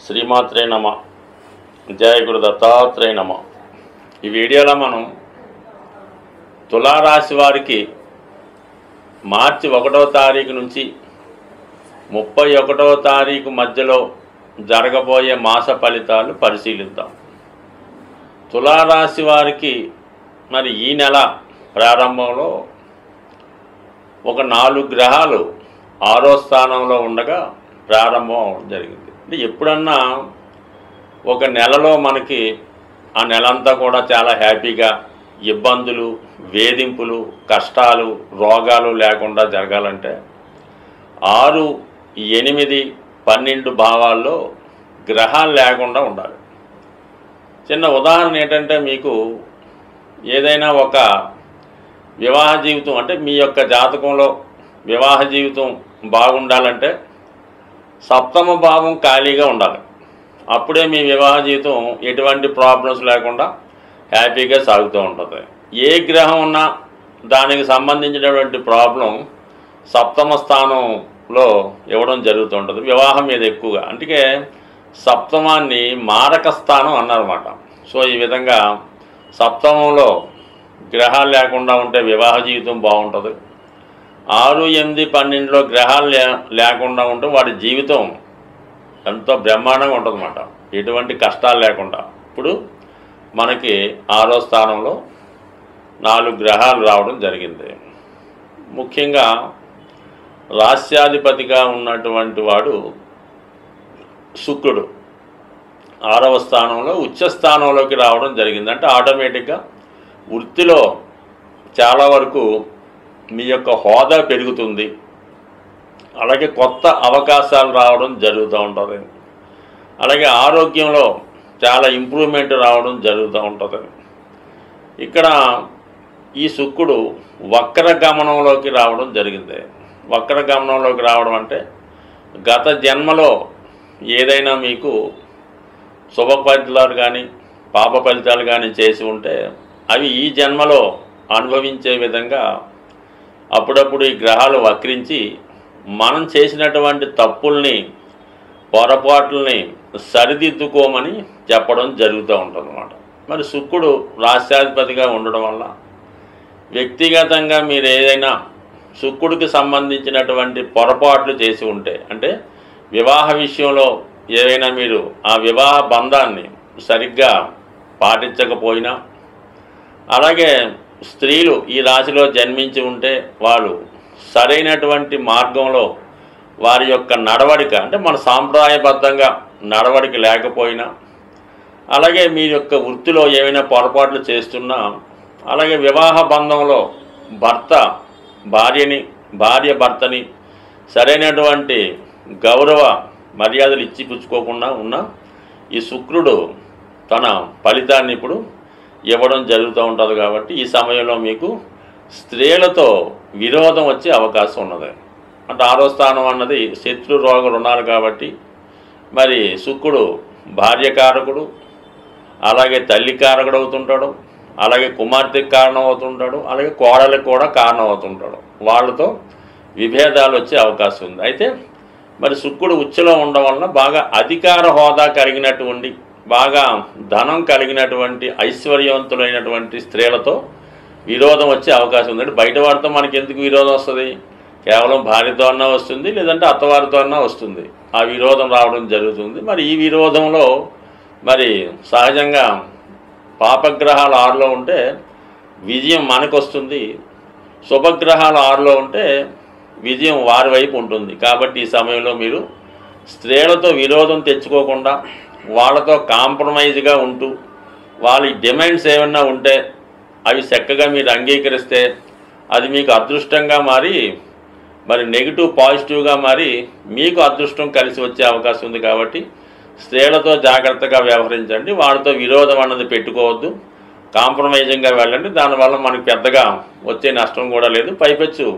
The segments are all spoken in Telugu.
శ్రీమాత్రే నమ. జయ గురు దత్తాత్రేయ నమ. ఈ వీడియోలో మనం తులారాశి వారికి మార్చి 1వ తారీఖు నుంచి 31వ తారీఖు మధ్యలో జరగబోయే మాస ఫలితాలు పరిశీలిద్దాం. తులారాశి వారికి మరి ఈ నెల ప్రారంభంలో ఒక 4 గ్రహాలు 6వ స్థానంలో ఉండగా ప్రారంభం అవడం జరిగింది. అంటే ఎప్పుడన్నా ఒక నెలలో మనకి ఆ నెలంతా కూడా చాలా హ్యాపీగా ఇబ్బందులు, వేధింపులు, కష్టాలు, రోగాలు లేకుండా జరగాలంటే 6, 8, 12 భావాల్లో గ్రహాలు లేకుండా ఉండాలి. చిన్న ఉదాహరణ ఏంటంటే, మీకు ఏదైనా ఒక వివాహ జీవితం అంటే మీ యొక్క జాతకంలో వివాహ జీవితం బాగుండాలంటే 7వ భావం ఖాళీగా ఉండాలి. అప్పుడే మీ వివాహ జీవితం ఎటువంటి ప్రాబ్లమ్స్ లేకుండా హ్యాపీగా సాగుతూ ఉంటుంది. ఏ గ్రహం ఉన్నా దానికి సంబంధించినటువంటి ప్రాబ్లం 7వ స్థానంలో ఇవ్వడం జరుగుతుంటుంది వివాహం మీద ఎక్కువగా. అందుకే 7వాన్ని మారక స్థానం అన్నారన్నమాట. సో ఈ విధంగా 7వంలో గ్రహాలు లేకుండా ఉంటే వివాహ జీవితం బాగుంటుంది. 6, 8, 12లో గ్రహాలు లేకుండా ఉంటే వాడి జీవితం ఎంతో బ్రహ్మాండంగా ఉంటుందన్నమాట, ఎటువంటి కష్టాలు లేకుండా. ఇప్పుడు మనకి 6వ స్థానంలో 4 గ్రహాలు రావడం జరిగింది. ముఖ్యంగా రాస్యాధిపతిగా ఉన్నటువంటి వాడు శుక్రుడు 6వ స్థానంలో ఉచ్చ స్థానంలోకి రావడం జరిగింది. అంటే ఆటోమేటిక్గా వృత్తిలో చాలా వరకు మీ యొక్క హోదా పెరుగుతుంది. అలాగే కొత్త అవకాశాలు రావడం జరుగుతూ ఉంటుంది. అలాగే ఆరోగ్యంలో చాలా ఇంప్రూవ్మెంట్ రావడం జరుగుతూ ఉంటుంది. ఇక్కడ ఈ శుక్రుడు వక్ర గమనంలోకి రావడం జరిగింది. వక్ర గమనంలోకి రావడం అంటే గత జన్మలో ఏదైనా మీకు శుభ ఫలితాలు కానీ పాప ఫలితాలు కానీ చేసి ఉంటే అవి ఈ జన్మలో అనుభవించే విధంగా అప్పుడప్పుడు ఈ గ్రహాలు వక్రించి మనం చేసినటువంటి తప్పుల్ని, పొరపాట్లని సరిదిద్దుకోమని చెప్పడం జరుగుతూ ఉంటుందన్నమాట. మరి శుక్రుడు రాష్ట్రాధిపతిగా ఉండడం వల్ల వ్యక్తిగతంగా మీరు ఏదైనా శుక్రుడికి సంబంధించినటువంటి పొరపాట్లు చేసి ఉంటే, అంటే వివాహ విషయంలో ఏదైనా మీరు ఆ వివాహ బంధాన్ని సరిగ్గా పాటించకపోయినా, అలాగే స్త్రీలు ఈ రాశిలో జన్మించి ఉంటే వాళ్ళు సరైనటువంటి మార్గంలో వారి యొక్క నడవడిక అంటే మన సాంప్రదాయబద్ధంగా నడవడిక లేకపోయినా, అలాగే మీ యొక్క వృత్తిలో ఏమైనా పొరపాట్లు చేస్తున్నా, అలాగే వివాహ బంధంలో భార్య భర్తని సరైనటువంటి గౌరవ మర్యాదలు ఇచ్చి పుచ్చుకోకుండా ఉన్న ఈ శుక్రుడు తన ఫలితాన్ని ఇప్పుడు ఇవ్వడం జరుగుతూ ఉంటుంది. కాబట్టి ఈ సమయంలో మీకు స్త్రీలతో విరోధం వచ్చే అవకాశం ఉన్నది. అంటే 6వ స్థానం అన్నది శత్రు రోగ రుణాలు కాబట్టి మరి శుక్రుడు భార్యకారకుడు, అలాగే తల్లి కారకుడు అవుతుంటాడు, అలాగే కుమార్తెకి కారణం అవుతుంటాడు, అలాగే కోడలికి కూడా కారణం అవుతుంటాడు. వాళ్ళతో విభేదాలు వచ్చే అవకాశం ఉంది. అయితే మరి శుక్రుడు ఉచ్చలో ఉండడం వలన బాగా అధికార హోదా కలిగినటువంటి, బాగా ధనం కలిగినటువంటి, ఐశ్వర్యవంతులైనటువంటి స్త్రీలతో విరోధం వచ్చే అవకాశం ఉంది. బయట వారితో మనకి ఎందుకు విరోధం వస్తుంది? కేవలం భార్యతో అన్నా వస్తుంది, లేదంటే అత్తవారితో అన్నా వస్తుంది. ఆ విరోధం రావడం జరుగుతుంది. మరి ఈ విరోధంలో మరి సహజంగా పాపగ్రహాలు 6లో ఉంటే విజయం మనకు వస్తుంది, శుభగ్రహాలు 6లో ఉంటే విజయం వారి వైపు ఉంటుంది. కాబట్టి ఈ సమయంలో మీరు స్త్రీలతో విరోధం తెచ్చుకోకుండా వాళ్ళతో కాంప్రమైజ్గా ఉంటూ వాళ్ళ డిమాండ్స్ ఏమన్నా ఉంటే అవి చక్కగా మీరు అంగీకరిస్తే అది మీకు అదృష్టంగా మారి మరి నెగిటివ్ పాజిటివ్గా మారి మీకు అదృష్టం కలిసి వచ్చే అవకాశం ఉంది. కాబట్టి స్త్రీలతో జాగ్రత్తగా వ్యవహరించండి, వాళ్ళతో విరోధం అన్నది పెట్టుకోవద్దు, కాంప్రమైజింగ్గా వెళ్ళండి. దానివల్ల మనకు పెద్దగా వచ్చే నష్టం కూడా లేదు. పైపెచ్చు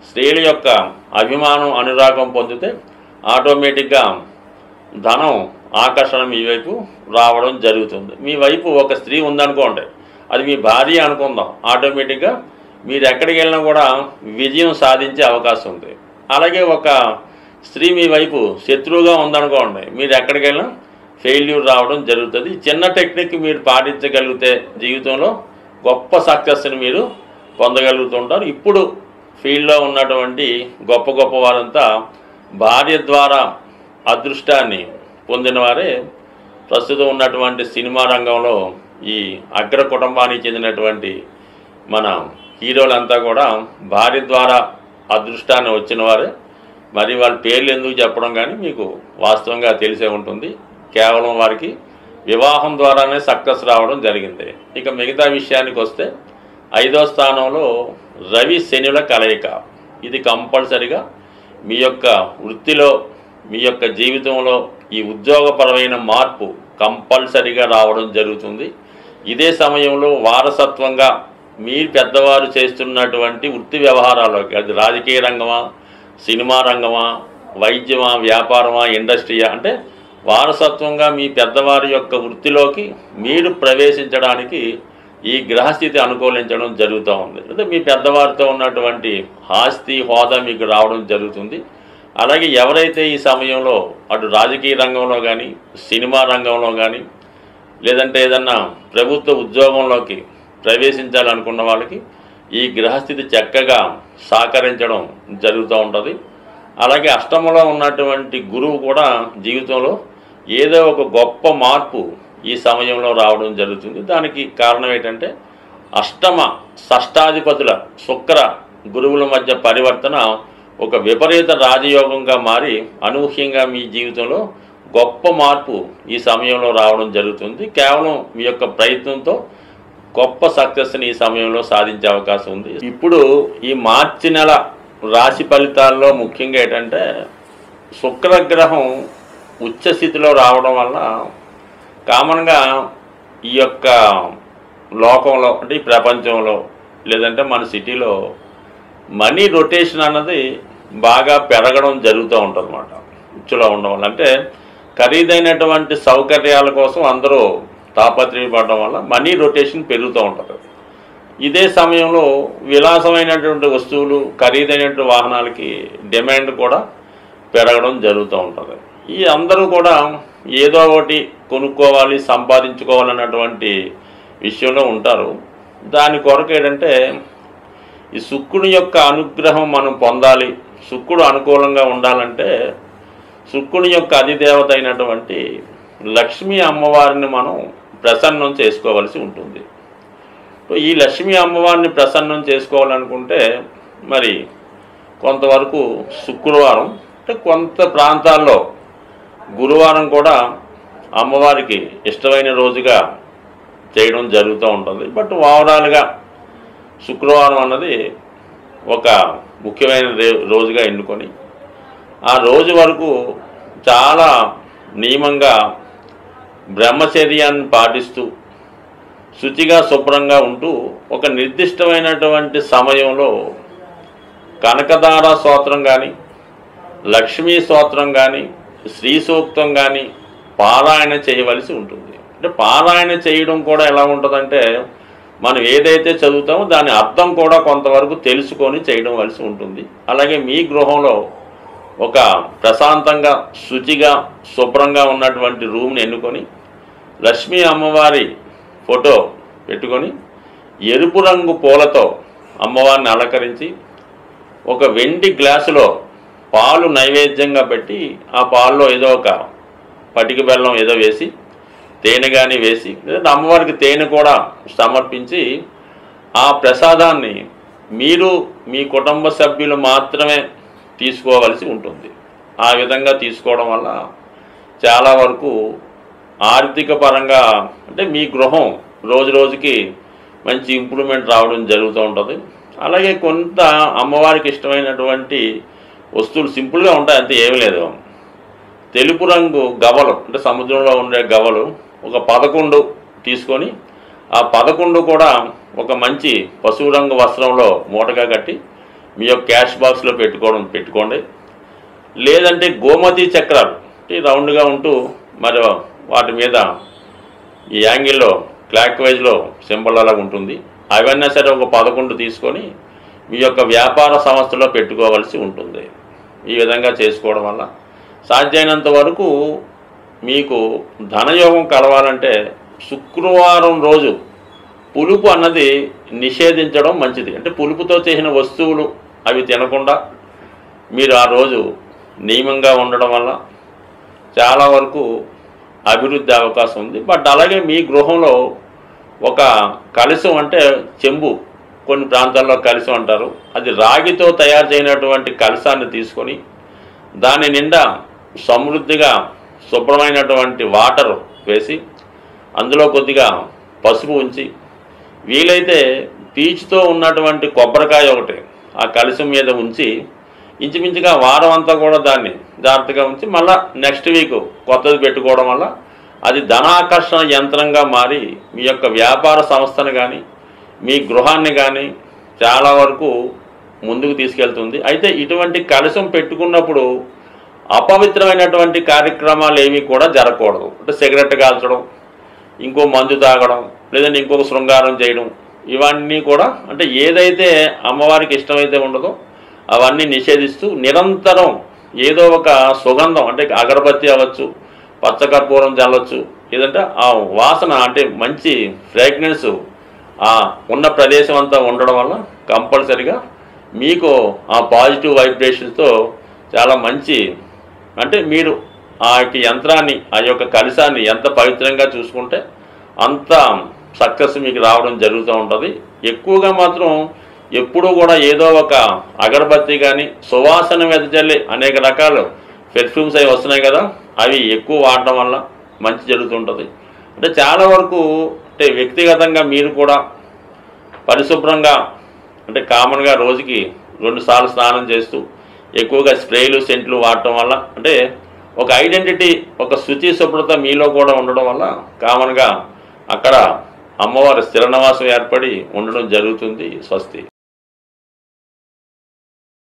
స్త్రీల యొక్క అభిమానం, అనురాగం పొందితే ఆటోమేటిక్గా ధనం ఆకర్షణ మీ వైపు రావడం జరుగుతుంది. మీ వైపు ఒక స్త్రీ ఉందనుకోండి, అది మీ భార్య అనుకుందాం, ఆటోమేటిక్గా మీరు ఎక్కడికి వెళ్ళినా కూడా విజయం సాధించే అవకాశం ఉంది. అలాగే ఒక స్త్రీ మీ వైపు శత్రువుగా ఉందనుకోండి, మీరు ఎక్కడికి వెళ్ళినా ఫెయిల్యూర్ రావడం జరుగుతుంది. చిన్న టెక్నిక్ మీరు పాటించగలిగితే జీవితంలో గొప్ప సక్సెస్ని మీరు పొందగలుగుతుంటారు. ఇప్పుడు ఫీల్డ్లో ఉన్నటువంటి గొప్ప గొప్ప వారంతా భార్య ద్వారా అదృష్టాన్ని పొందిన వారే ప్రస్తుతం ఉన్నటువంటి సినిమా రంగంలో ఈ అగ్ర కుటుంబానికి చెందినటువంటి మన హీరోలంతా కూడా భార్య ద్వారా అదృష్టాన్ని వచ్చిన వారే. మరి వాళ్ళ పేర్లు ఎందుకు చెప్పడం కానీ మీకు వాస్తవంగా తెలిసే ఉంటుంది. కేవలం వారికి వివాహం ద్వారానే సక్సెస్ రావడం జరిగింది. ఇక మిగతా విషయానికి వస్తే 5వ స్థానంలో రవి శనుల కలయిక. ఇది కంపల్సరిగా మీ యొక్క వృత్తిలో మీ యొక్క జీవితంలో ఈ ఉద్యోగపరమైన మార్పు కంపల్సరిగా రావడం జరుగుతుంది. ఇదే సమయంలో వారసత్వంగా మీరు పెద్దవారు చేస్తున్నటువంటి వృత్తి వ్యవహారాల్లోకి, అది రాజకీయ రంగమా, సినిమా రంగమా, వైద్యమా, వ్యాపారమా, ఇండస్ట్రీయా, అంటే వారసత్వంగా మీ పెద్దవారి యొక్క వృత్తిలోకి మీరు ప్రవేశించడానికి ఈ గ్రహస్థితి అనుకూలించడం జరుగుతూ ఉంది. అంటే మీ పెద్దవారితో ఉన్నటువంటి ఆస్తి హోదా మీకు రావడం జరుగుతుంది. అలాగే ఎవరైతే ఈ సమయంలో అటు రాజకీయ రంగంలో కానీ, సినిమా రంగంలో కానీ, లేదంటే ఏదన్నా ప్రభుత్వ ఉద్యోగంలోకి ప్రవేశించాలనుకున్న వాళ్ళకి ఈ గ్రహస్థితి చక్కగా సహకరించడం జరుగుతూ ఉంటుంది. అలాగే అష్టమంలో ఉన్నటువంటి గురువు కూడా జీవితంలో ఏదో ఒక గొప్ప మార్పు ఈ సమయంలో రావడం జరుగుతుంది. దానికి కారణం ఏంటంటే అష్టమ షష్టాధిపతుల శుక్ర గురువుల మధ్య పరివర్తన ఒక విపరీత రాజయోగంగా మారి అనూహ్యంగా మీ జీవితంలో గొప్ప మార్పు ఈ సమయంలో రావడం జరుగుతుంది. కేవలం మీ యొక్క ప్రయత్నంతో గొప్ప సక్సెస్ని ఈ సమయంలో సాధించే అవకాశం ఉంది. ఇప్పుడు ఈ మార్చి నెల రాశి ఫలితాల్లో ముఖ్యంగా ఏంటంటే శుక్రగ్రహం ఉచ్చస్థితిలో రావడం వల్ల కామన్గా ఈ యొక్క లోకంలో, అంటే ఈ ప్రపంచంలో, లేదంటే మన సిటీలో మనీ రొటేషన్ అన్నది బాగా పెరగడం జరుగుతూ ఉంటుంది అన్నమాట. ఉచ్చులో ఉండడం వల్ల, అంటే ఖరీదైనటువంటి సౌకర్యాల కోసం అందరూ తాపత్రయపడడం వల్ల మనీ రొటేషన్ పెరుగుతూ ఉంటుంది. ఇదే సమయంలో విలాసమైనటువంటి వస్తువులు, ఖరీదైనటువంటి వాహనాలకి డిమాండ్ కూడా పెరగడం జరుగుతూ ఉంటుంది. ఈ అందరూ కూడా ఏదో ఒకటి కొనుక్కోవాలి, సంపాదించుకోవాలన్నటువంటి విషయంలో ఉంటారు. దాని కొరకు ఏంటంటే ఈ శుక్రుని యొక్క అనుగ్రహం మనం పొందాలి, శుక్రుడు అనుకూలంగా ఉండాలంటే శుక్రుని యొక్క అధిదేవత అయినటువంటి లక్ష్మీ అమ్మవారిని మనం ప్రసన్నం చేసుకోవలసి ఉంటుంది. ఈ లక్ష్మీ అమ్మవారిని ప్రసన్నం చేసుకోవాలనుకుంటే మరి కొంతవరకు శుక్రవారం, అంటే కొంత ప్రాంతాల్లో గురువారం కూడా అమ్మవారికి ఇష్టమైన రోజుగా చేయడం జరుగుతూ ఉంటుంది. బట్ ఓవరాల్గా శుక్రవారం అన్నది ఒక ముఖ్యమైన రోజుగా ఎన్నుకొని ఆ రోజు వరకు చాలా నియమంగా బ్రహ్మచర్యాన్ని పాటిస్తూ శుచిగా శుభ్రంగా ఉంటూ ఒక నిర్దిష్టమైనటువంటి సమయంలో కనకదార స్తోత్రం కానీ, లక్ష్మీ స్తోత్రం కానీ, శ్రీ సూక్తం కానీ పారాయణ చేయవలసి ఉంటుంది. అంటే పారాయణ చేయడం కూడా ఎలా ఉంటుందంటే మనం ఏదైతే చదువుతామో దాని అర్థం కూడా కొంతవరకు తెలుసుకొని చేయడం వలసి ఉంటుంది. అలాగే మీ గృహంలో ఒక ప్రశాంతంగా శుచిగా శుభ్రంగా ఉన్నటువంటి రూమ్ని ఎన్నుకొని లక్ష్మీ అమ్మవారి ఫోటో పెట్టుకొని ఎరుపు రంగు పూలతో అమ్మవారిని అలంకరించి ఒక వెండి గ్లాసులో పాలు నైవేద్యంగా పెట్టి ఆ పాల్లో ఏదో ఒక పటిక బెల్లం ఏదో వేసి, తేనె కానీ వేసి, లేదంటే అమ్మవారికి తేనె కూడా సమర్పించి ఆ ప్రసాదాన్ని మీరు మీ కుటుంబ సభ్యులు మాత్రమే తీసుకోవలసి ఉంటుంది. ఆ విధంగా తీసుకోవడం వల్ల చాలా వరకు ఆర్థిక పరంగా, అంటే మీ గృహం రోజు రోజుకి మంచి ఇంప్రూవ్మెంట్ రావడం జరుగుతూ ఉంటుంది. అలాగే కొంత అమ్మవారికి ఇష్టమైనటువంటి వస్తువులు సింపుల్గా ఉంటాయి, అంతే ఏమీ లేదు. తెలుపు రంగు గవలు, అంటే సముద్రంలో ఉండే గవలు ఒక 11 తీసుకొని ఆ 11 కూడా ఒక మంచి పసుపు రంగు వస్త్రంలో మూటగా కట్టి మీ యొక్క క్యాష్ బాక్స్లో పెట్టుకోండి. లేదంటే గోమతి చక్రాలు రౌండ్గా ఉంటూ మరి వాటి మీద ఈ యాంగిల్లో క్లాక్ వైజ్లో సింబల్ అలాగా ఉంటుంది. అవన్నీ సరే ఒక 11 తీసుకొని మీ యొక్క వ్యాపార సంస్థలో పెట్టుకోవాల్సి ఉంటుంది. ఈ విధంగా చేసుకోవడం వల్ల సాధ్యమైనంత వరకు మీకు ధనయోగం కలవాలంటే శుక్రవారం రోజు పులుపు అన్నది నిషేధించడం మంచిది. అంటే పులుపుతో చేసిన వస్తువులు అవి తినకుండా మీరు ఆ రోజు నియమంగా ఉండడం వల్ల చాలా వరకు అభివృద్ధి అవకాశం ఉంది. బట్ అలాగే మీ గృహంలో ఒక కలశం, అంటే చెంబు, కొన్ని ప్రాంతాల్లో కలశం అంటారు, అది రాగితో తయారు చేయనటువంటి కలశాన్ని తీసుకొని దాని నిండా సమృద్ధిగా శుభ్రమైనటువంటి వాటర్ వేసి అందులో కొద్దిగా పసుపు ఉంచి, వీలైతే పీచుతో ఉన్నటువంటి కొబ్బరికాయ ఒకటి ఆ కలశం మీద ఉంచి ఇంచుమించుగా వారం అంతా కూడా దాన్ని జాగ్రత్తగా ఉంచి మళ్ళీ నెక్స్ట్ వీక్ కొత్తది పెట్టుకోవడం వల్ల అది ధనాకర్షణ యంత్రంగా మారి మీ యొక్క వ్యాపార సంస్థను కానీ మీ గృహాన్ని కానీ చాలా వరకు ముందుకు తీసుకెళ్తుంది. అయితే ఇటువంటి కలశం పెట్టుకున్నప్పుడు అపవిత్రమైనటువంటి కార్యక్రమాలు ఏమీ కూడా జరగకూడదు. అంటే సిగరెట్ కాల్చడం, ఇంకో మందు తాగడం, లేదంటే ఇంకొక శృంగారం చేయడం, ఇవన్నీ కూడా అంటే ఏదైతే అమ్మవారికి ఇష్టమైతే ఉండదో అవన్నీ నిషేధిస్తూ నిరంతరం ఏదో ఒక సుగంధం, అంటే అగరబత్తి అవ్వచ్చు, పచ్చకర్పూరం చల్లవచ్చు, లేదంటే ఆ వాసన అంటే మంచి ఫ్రాగ్రెన్స్ ఆ ఉన్న ప్రదేశం అంతా ఉండడం వల్ల కంపల్సరిగా మీకు ఆ పాజిటివ్ వైబ్రేషన్స్తో చాలా మంచి, అంటే మీరు ఆ యొక్క యంత్రాన్ని, ఆ యొక్క కలశాన్ని ఎంత పవిత్రంగా చూసుకుంటే అంత సక్సెస్ మీకు రావడం జరుగుతూ ఉంటుంది. ఎక్కువగా మాత్రం ఎప్పుడూ కూడా ఏదో ఒక అగరబత్తి కానీ సువాసన వెదజల్లి అనేక రకాల పెర్ఫ్యూమ్స్ అవి వస్తున్నాయి కదా, అవి ఎక్కువ వాడడం వల్ల మంచి జరుగుతుంటుంది. అంటే చాలా వరకు అంటే వ్యక్తిగతంగా మీరు కూడా పరిశుభ్రంగా, అంటే కామన్గా రోజుకి 2 సార్లు స్నానం చేస్తూ ఎక్కువగా స్ప్రేలు సెంట్లు వాడటం వల్ల అంటే ఒక ఐడెంటిటీ, ఒక శుచి శుభ్రత మీలో కూడా ఉండడం వల్ల కామన్గా అక్కడ అమ్మవారి స్థిర నివాసం ఏర్పడి ఉండడం జరుగుతుంది. స్వస్తి.